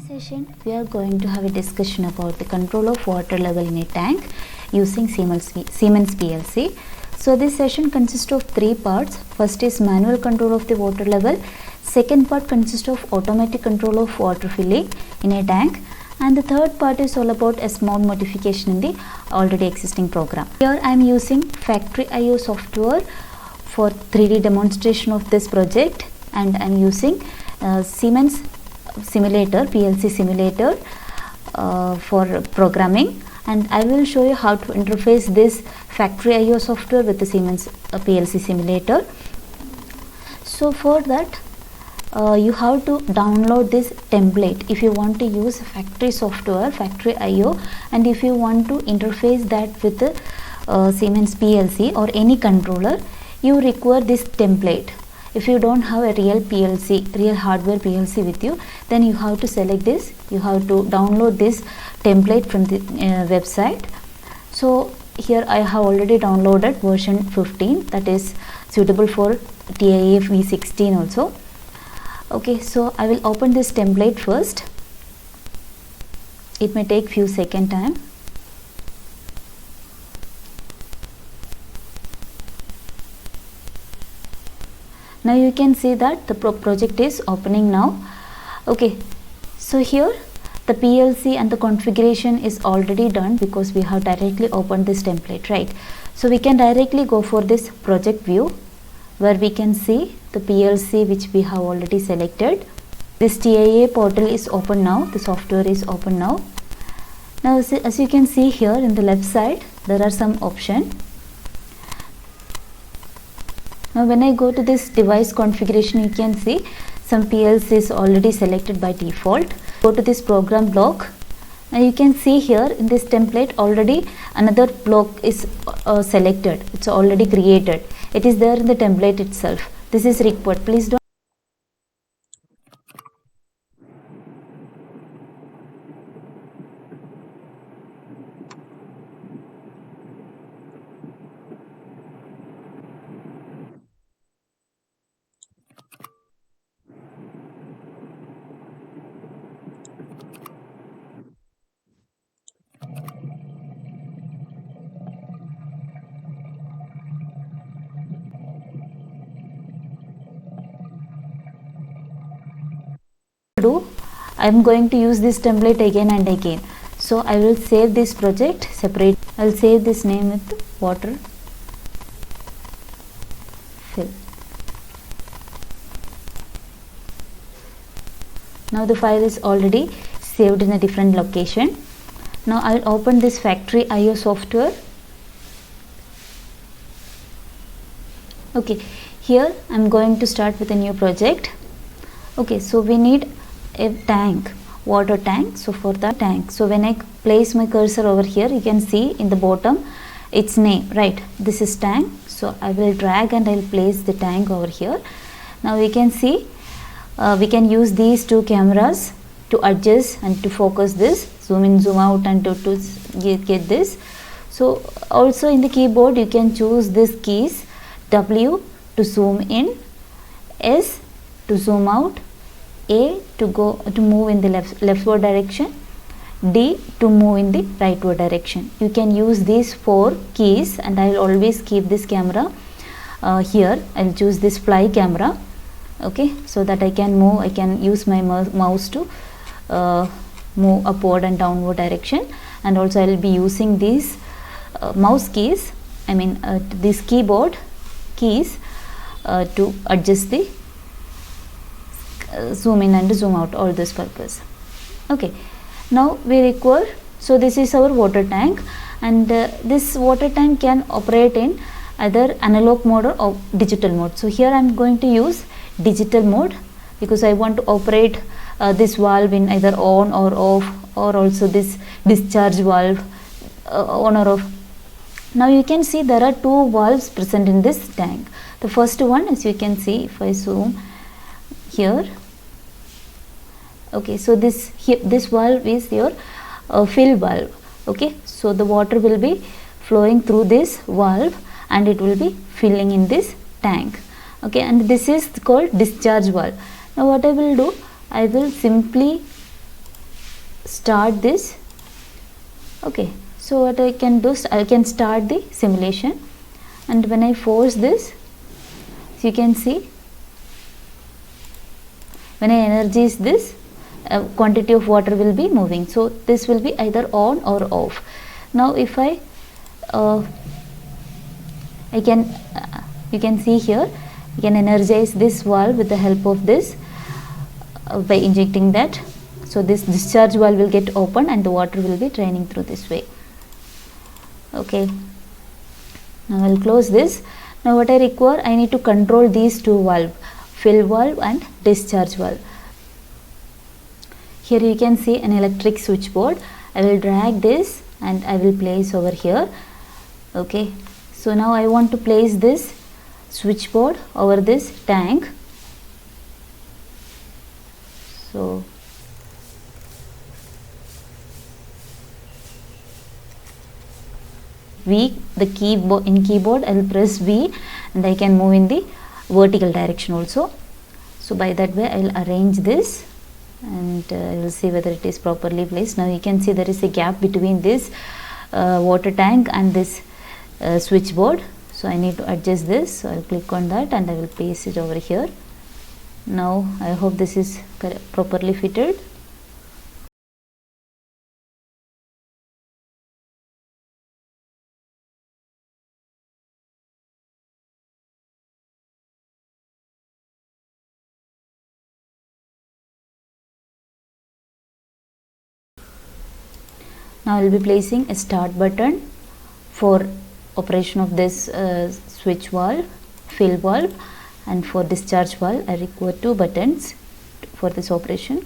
this session, we are going to have a discussion about the control of water level in a tank using Siemens PLC. So this session consists of three parts. First is manual control of the water level. Second part consists of automatic control of water filling in a tank. And the third part is all about a small modification in the already existing program. Here I am using Factory.io software for 3D demonstration of this project, and I am using Siemens simulator, PLC simulator for programming, and I will show you how to interface this Factory.io software with the Siemens PLC simulator. So for that you have to download this template if you want to use factory software, Factory.io, and if you want to interface that with the Siemens PLC or any controller, you require this template. If you don't have a real PLC, real hardware PLC with you, then you have to select this. You have to download this template from the website. So here I have already downloaded version 15, that is suitable for TIA V16 also. Okay, so I will open this template first. It may take few second time. Now you can see that the project is opening now. Okay, so here the PLC and the configuration is already done because we have directly opened this template, right? So we can directly go for this project view where we can see the PLC which we have already selected. This TIA portal is open now, the software is open now. Now as you can see here in the left side, there are some options. Now when I go to this device configuration, you can see some PLC is already selected by default. Go to this program block. Now you can see here in this template already another block is selected. It's already created. It is there in the template itself. This is required. Please don't. I am going to use this template again and again. So I will save this project separate. I will save this name with water fill. Now the file is already saved in a different location. Now I will open this Factory.io software. Okay, here I am going to start with a new project. Okay, so we need a tank, water tank. So for the tank, so when I place my cursor over here, you can see in the bottom its name, right? This is tank. So I will drag and I will place the tank over here. Now we can see we can use these two cameras to adjust and to focus this, zoom in, zoom out, and to get this. So also in the keyboard you can choose these keys: W to zoom in, S to zoom out, A to move in the leftward direction, D to move in the rightward direction. You can use these four keys, and I will always keep this camera here. I will choose this fly camera, okay, so that I can move. I can use my mouse to move upward and downward direction, and also I will be using these mouse keys, I mean these keyboard keys to adjust the zoom in and zoom out, all this purpose. Okay, now we require, so this is our water tank, and this water tank can operate in either analog mode or digital mode. So here I am going to use digital mode because I want to operate this valve in either on or off, or also this discharge valve on or off. Now you can see there are two valves present in this tank. The first one, as you can see, if I zoom here, okay, so this valve is your fill valve. Okay, so the water will be flowing through this valve and it will be filling in this tank. Okay, and this is called discharge valve. Now what I will do, I will simply start this. Okay, so what I can do, I can start the simulation, and when I force this, so you can see when I energize this, quantity of water will be moving. So this will be either on or off. Now if I can you can see here, you can energize this valve with the help of this by injecting that. So this discharge valve will get open and the water will be draining through this way. Okay, now I'll close this. Now what I require, I need to control these two valves, fill valve and discharge valve. Here you can see an electric switchboard. I will drag this and I will place over here. Okay, so now I want to place this switchboard over this tank. So V, the keyboard, in keyboard I will press V and I can move in the vertical direction also. So by that way I will arrange this and I will see whether it is properly placed. Now you can see there is a gap between this water tank and this switchboard. So I need to adjust this. So I will click on that and I will paste it over here. Now I hope this is properly fitted. Now I will be placing a start button for operation of this switch valve, fill valve, and for discharge valve I require 2 buttons for this operation.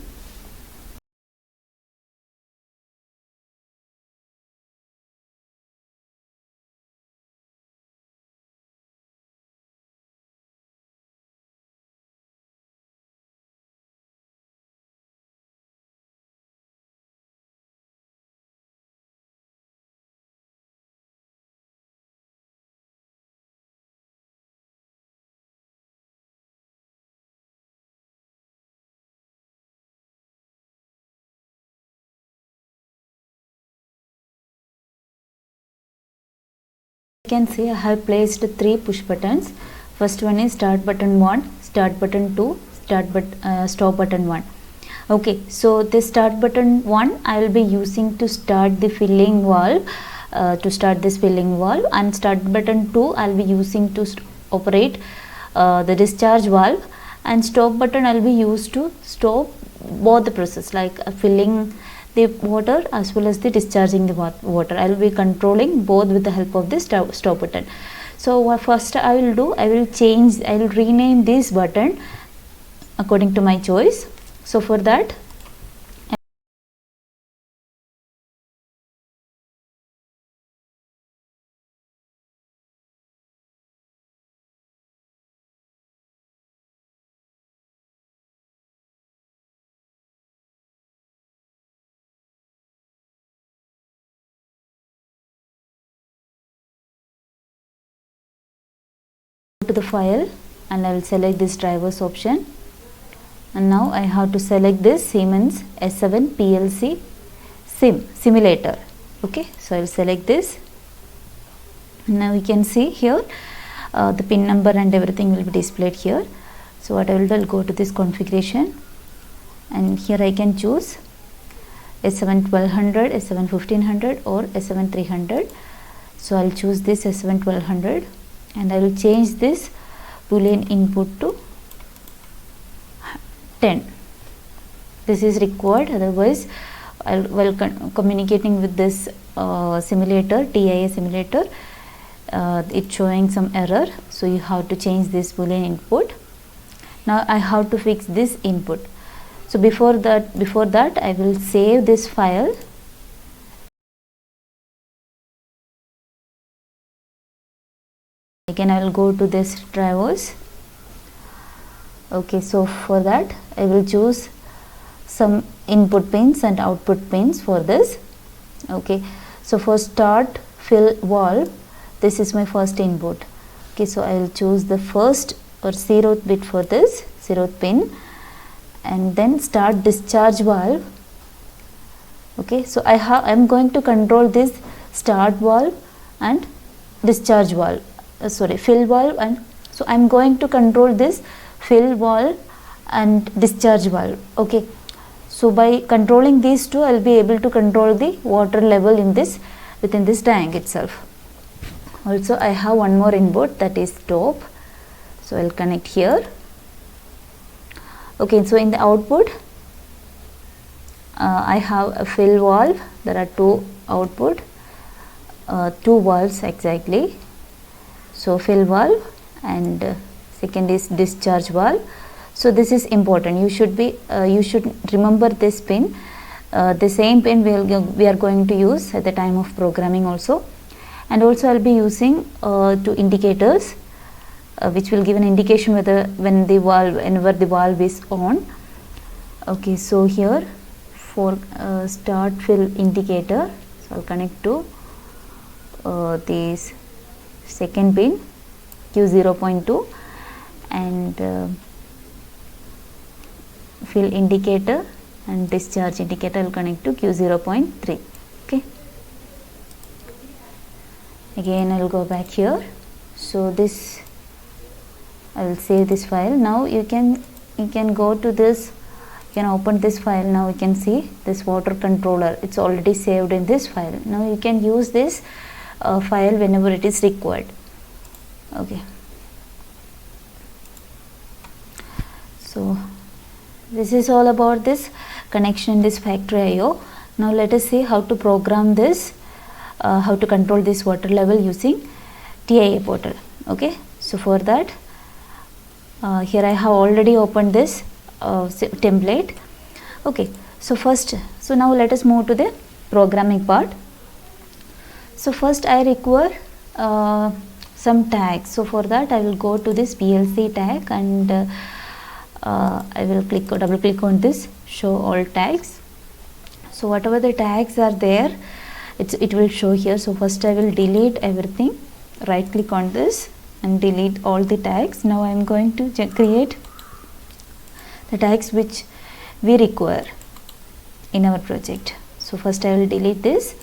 You can see I have placed 3 push buttons. First one is start button 1, start button 2, stop button 1. Okay, so this start button 1 I will be using to start the filling valve, and start button 2 I will be using to operate the discharge valve, and stop button I will be used to stop both the process, like filling the water as well as the discharging the water. I will be controlling both with the help of this stop button. So what first I will do, I will rename this button according to my choice. So for that to the file and I will select this drivers option, and now I have to select this Siemens S7 PLC simulator. Okay, so I will select this. Now you can see here the pin number and everything will be displayed here. So what I will do, I will go to this configuration and here I can choose S7 1200, S7 1500 or S7 300. So I will choose this S7 1200 and I will change this boolean input to 10. This is required, otherwise while communicating with this simulator, TIA simulator, it's showing some error, so you have to change this boolean input. Now I have to fix this input. So before that I will save this file. Again I will go to this drivers. Okay, so for that I will choose some input pins and output pins for this. Okay, so for start fill valve, this is my first input. Okay, so I will choose the first or 0th bit for this, 0th pin, and then start discharge valve. Okay, so I'm going to control this start valve and discharge valve, fill valve, and so I'm going to control this fill valve and discharge valve. Okay, so by controlling these two, I'll be able to control the water level in this within this tank itself. Also, I have one more input, that is top, so I'll connect here. Okay, so in the output I have a fill valve. There are two output, two valves exactly. So fill valve and second is discharge valve. So this is important. You should remember this pin. The same pin we are going to use at the time of programming also. And also I'll be using two indicators which will give an indication whenever the valve is on. Okay, so here for start fill indicator, so I'll connect to this second pin Q0.2, and fill indicator and discharge indicator will connect to Q0.3. okay, again I will go back here. So this I will save this file. Now you can go to this, you can open this file. Now you can see this water controller, it's already saved in this file. Now you can use this file whenever it is required. Okay, so this is all about this connection in this factory IO. Now let us see how to program this, how to control this water level using TIA portal. Okay, so for that here I have already opened this template. Okay, so now let us move to the programming part. So first I require some tags. So for that I will go to this PLC tag, and I will double click on this show all tags. So whatever the tags are there, it will show here. So first I will delete everything, right click on this and delete all the tags. Now I am going to create the tags which we require in our project. So first I will delete this.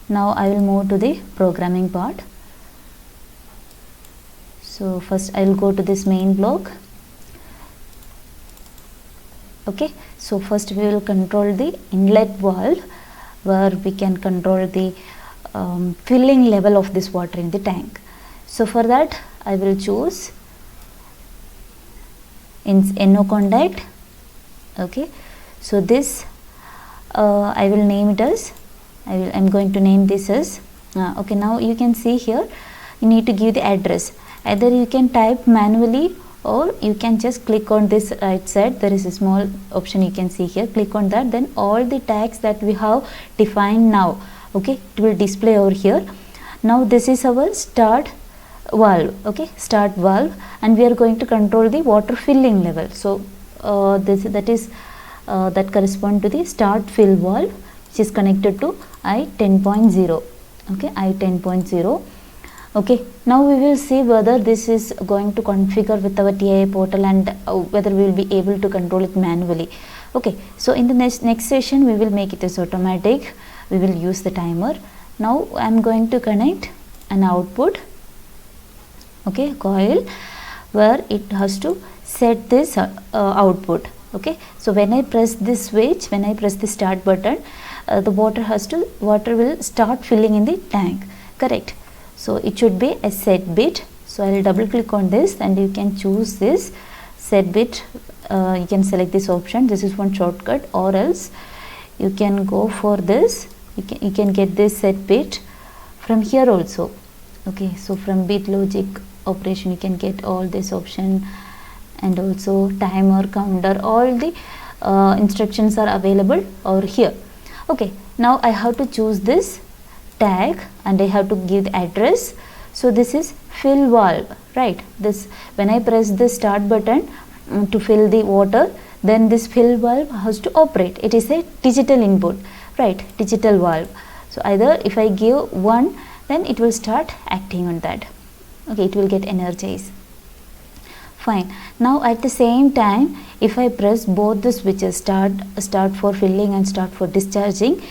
Now I will move to the programming part. So first I will go to this main block. Okay, so first we will control the inlet valve, where we can control the filling level of this water in the tank. So for that I will choose in NO contact. Okay, so this I will name it as, I'm going to name this as okay. Now you can see here you need to give the address. Either you can type manually, or you can just click on this right side. There is a small option you can see here, click on that, then all the tags that we have defined now, okay, it will display over here. Now this is our start valve, okay, start valve, and we are going to control the water filling level. So that correspond to the start fill valve, which is connected to I10.0. okay, I10.0. Okay, now we will see whether this is going to configure with our TIA portal, and whether we will be able to control it manually. Okay, so in the next session we will make it as automatic. We will use the timer. Now I am going to connect an output, okay, coil, where it has to set this output. Okay, so when I press this switch, when I press the start button, the water will start filling in the tank, correct? So it should be a set bit. So I will double click on this, and you can choose this set bit. You can select this option. This is one shortcut, or else you can go for this. You can get this set bit from here also. Okay, so from bit logic operation you can get all this option, and also timer, counter, all the instructions are available over here. Okay, now I have to choose this tag and I have to give the address. So this is fill valve, right? This, when I press the start button to fill the water, then this fill valve has to operate. It is a digital input, right? Digital valve. So either if I give 1, then it will start acting on that. Okay, it will get energized. Fine. Now at the same time, if I press both the switches, start for filling and start for discharging,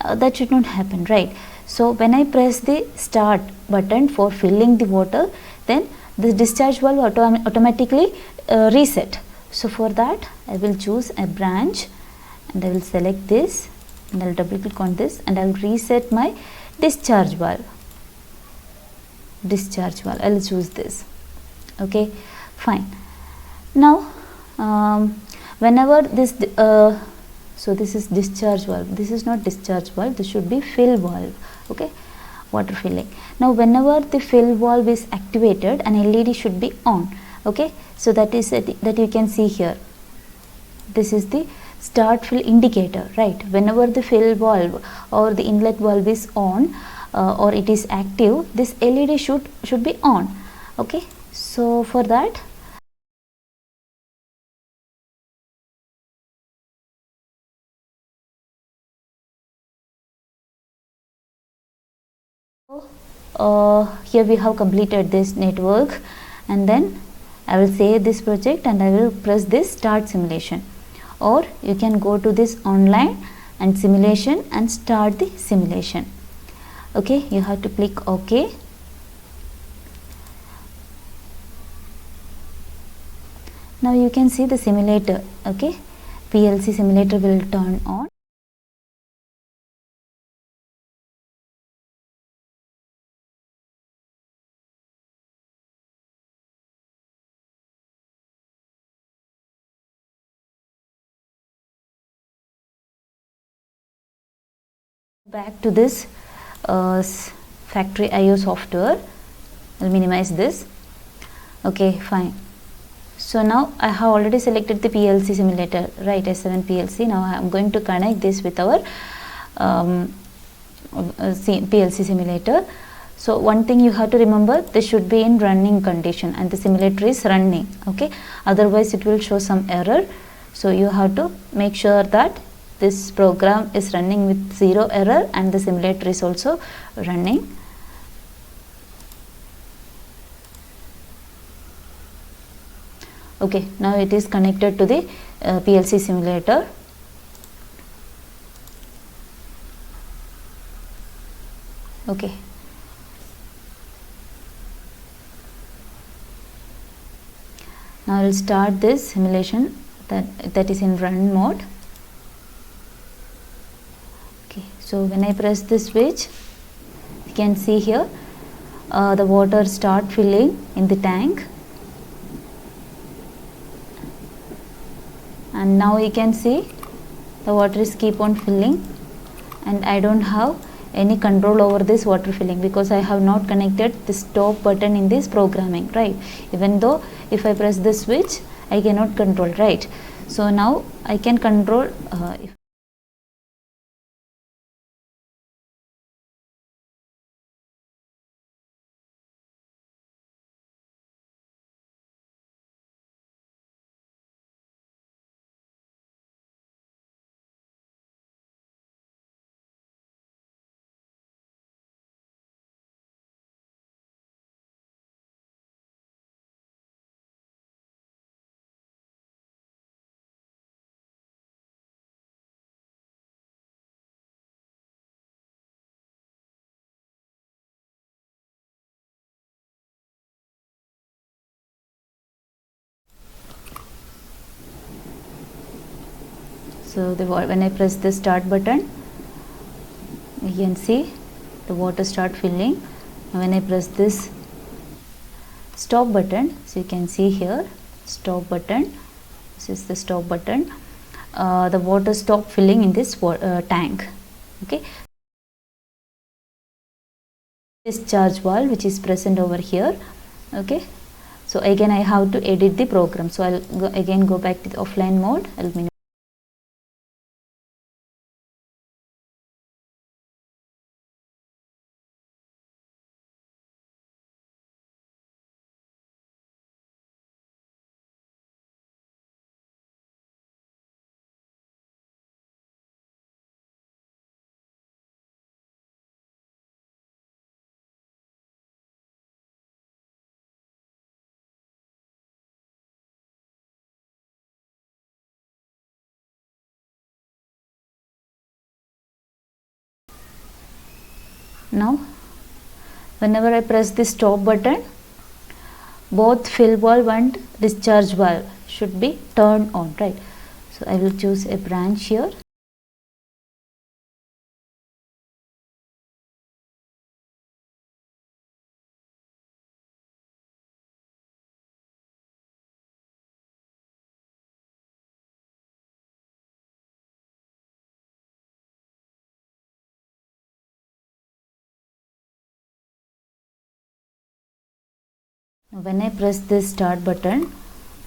that should not happen, right? So when I press the start button for filling the water, then the discharge valve automatically reset. So for that I will choose a branch and I will select this and I will double click on this and I will reset my discharge valve. I will choose this. Okay, fine. Now whenever this so this is discharge valve, this is not discharge valve, this should be fill valve. Okay, water filling. Now whenever the fill valve is activated, an LED should be on. Okay, so that is that you can see here. This is the start fill indicator, right? Whenever the fill valve or the inlet valve is on or it is active, this LED should be on. Okay, so for that here we have completed this network, and then I will save this project and I will press this start simulation, or you can go to this online and simulation and start the simulation. Okay, you have to click OK. Now you can see the simulator. Okay, PLC simulator will turn on. Back to this factory IO software. I'll minimize this. Okay, fine. So now I have already selected the PLC simulator, right? S7 PLC. Now I am going to connect this with our PLC simulator. So one thing you have to remember, this should be in running condition and the simulator is running. Okay, otherwise it will show some error. So you have to make sure that this program is running with 0 error and the simulator is also running. Okay, now it is connected to the PLC simulator. Okay. Now I will start this simulation that is in run mode. Okay, so when I press this switch, you can see here the water start filling in the tank, and now you can see the water is keep on filling, and I don't have any control over this water filling because I have not connected the stop button in this programming, right? Even though if I press this switch I cannot control, right? So now I can control so when I press the start button, you can see the water start filling. When I press this stop button, so you can see here stop button, this is the stop button, the water stop filling in this tank. Okay, discharge valve which is present over here. Okay, so again I have to edit the program, so I'll again go back to the offline mode. Now whenever I press the stop button, both fill valve and discharge valve should be turned on, right? So I will choose a branch here. When I press this start button,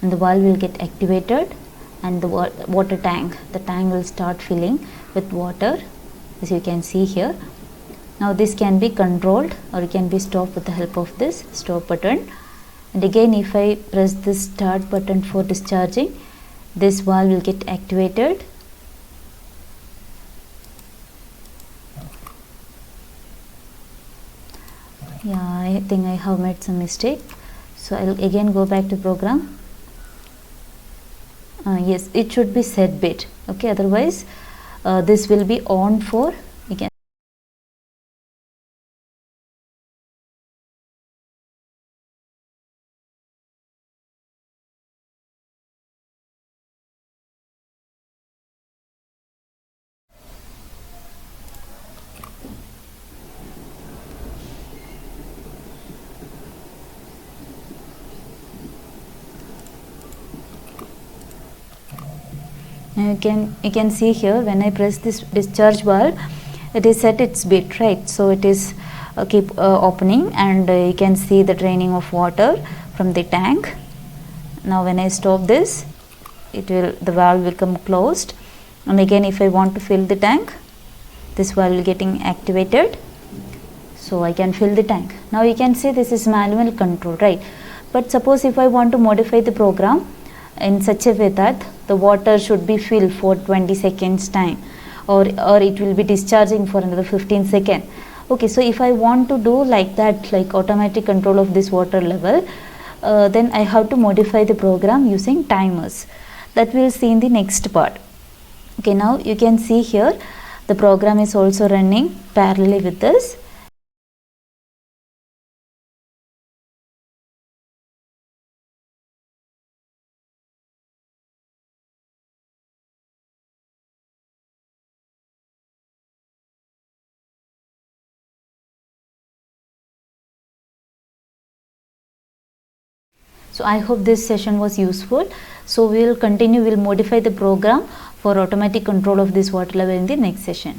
and the valve will get activated, and the water tank, the tank will start filling with water, as you can see here. Now this can be controlled or it can be stopped with the help of this stop button. And again, if I press this start button for discharging, this valve will get activated. Yeah, I think I have made some mistake. So I'll again go back to program. Yes, it should be set bit. Okay, otherwise this will be on for again. You can see here when I press this discharge valve, it is set its bit, right? So it is keep opening, and you can see the draining of water from the tank. Now when I stop this, the valve will come closed, and again if I want to fill the tank, this valve will getting activated, so I can fill the tank. Now you can see this is manual control, right? But suppose if I want to modify the program in such a way that the water should be filled for 20 seconds time, or it will be discharging for another 15 seconds. Okay, so if I want to do like that, like automatic control of this water level, then I have to modify the program using timers. That we'll see in the next part. Okay, now you can see here the program is also running parallelly with this. So I hope this session was useful. So we will continue, we'll modify the program for automatic control of this water level in the next session.